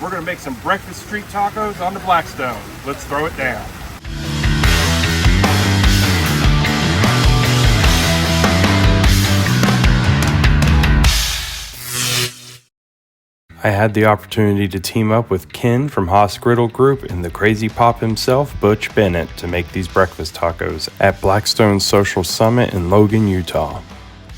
We're gonna make some breakfast street tacos on the Blackstone. Let's throw it down. I had the opportunity to team up with Ken from Haas Griddle Group and the crazy pop himself, Butch Bennett, to make these breakfast tacos at Blackstone Social Summit in Logan, Utah.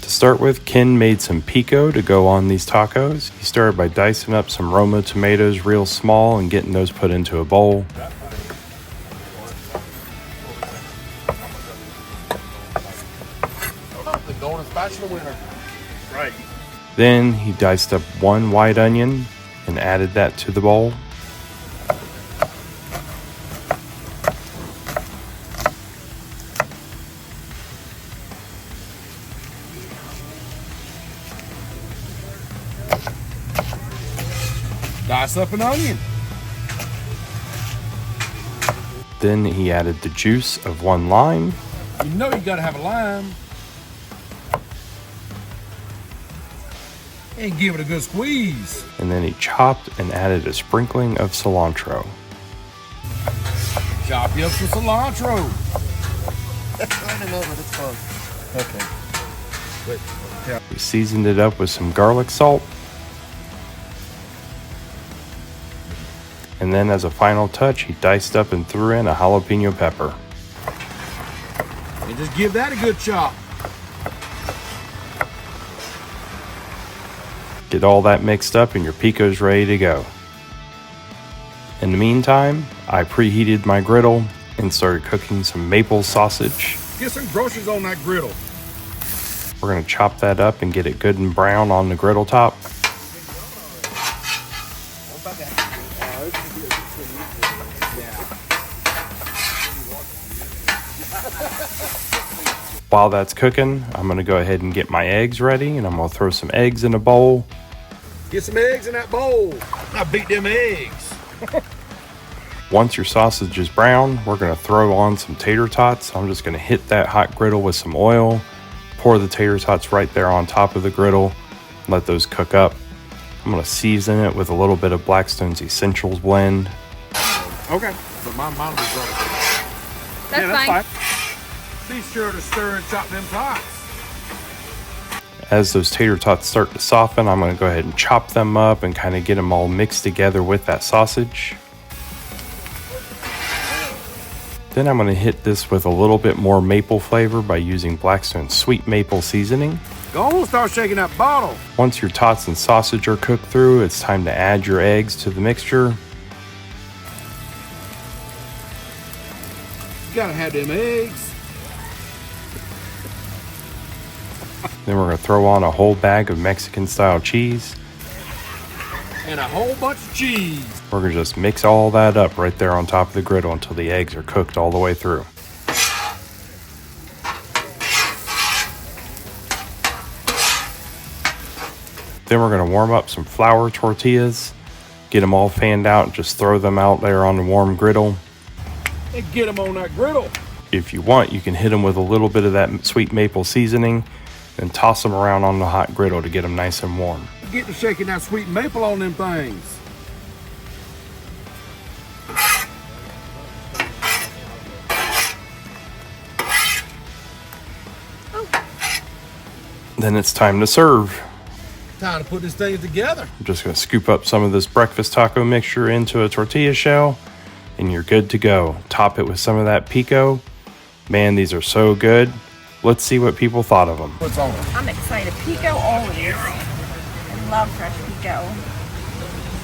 To start with, Ken made some Pico to go on these tacos. He started by dicing up some Roma tomatoes real small and getting those put into a bowl. The golden spatula winner. Right. Then he diced up one white onion and added that to the bowl. Dice up an onion. Then he added the juice of one lime. You know you gotta have a lime. And give it a good squeeze. And then he chopped and added a sprinkling of cilantro. Chop you up some cilantro. I don't know what it's called. Okay. Wait. Yeah. He seasoned it up with some garlic salt. And then as a final touch, he diced up and threw in a jalapeno pepper. And just give that a good chop. Get all that mixed up and your Pico's ready to go. In the meantime, I preheated my griddle and started cooking some maple sausage. Get some groceries on that griddle. We're going to chop that up and get it good and brown on the griddle top. While that's cooking, I'm going to go ahead and get my eggs ready, and I'm going to throw some eggs in a bowl. Get some eggs in that bowl. I beat them eggs. Once your sausage is brown, we're going to throw on some tater tots. I'm just going to hit that hot griddle with some oil, pour the tater tots right there on top of the griddle, let those cook up. I'm going to season it with a little bit of Blackstone's Essentials blend. Okay. But mine will be better. That's fine. Be sure to stir and chop them tots. As those tater tots start to soften, I'm going to go ahead and chop them up and kind of get them all mixed together with that sausage. Then I'm going to hit this with a little bit more maple flavor by using Blackstone Sweet Maple seasoning. Go on, start shaking that bottle. Once your tots and sausage are cooked through, it's time to add your eggs to the mixture. You gotta have them eggs. Then we're going to throw on a whole bag of Mexican style cheese. And a whole bunch of cheese. We're going to just mix all that up right there on top of the griddle until the eggs are cooked all the way through. Then we're going to warm up some flour tortillas, get them all fanned out, and just throw them out there on the warm griddle. And get them on that griddle. If you want, you can hit them with a little bit of that sweet maple seasoning and toss them around on the hot griddle to get them nice and warm. Get to shaking that sweet maple on them things. Then it's time to serve. Time to put this thing together. I'm just going to scoop up some of this breakfast taco mixture into a tortilla shell, and you're good to go. Top it with some of that Pico. Man, these are so good. Let's see what people thought of them. What's on? I'm excited. Pico always. I love fresh Pico.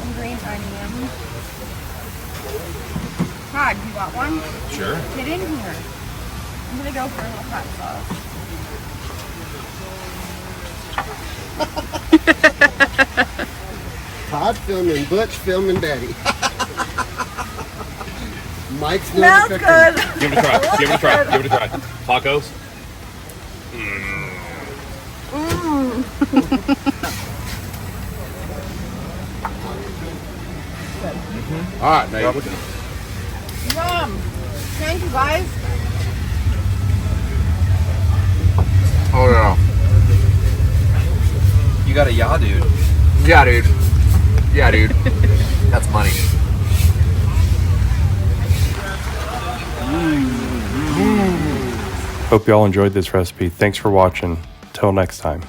Some green onion. Todd, you want one? Sure. Get in here. I'm gonna go for a little hot sauce. Todd filming, Butch filming Daddy. Mike's Smells good. Give it a try. Give it a try. Give it a try. Tacos. All right, Nate. Yum. Thank you, guys. Oh, yeah. You got a yeah, dude. Yeah, dude. Yeah, dude. That's money. Hope y'all enjoyed this recipe. Thanks for watching. Till next time.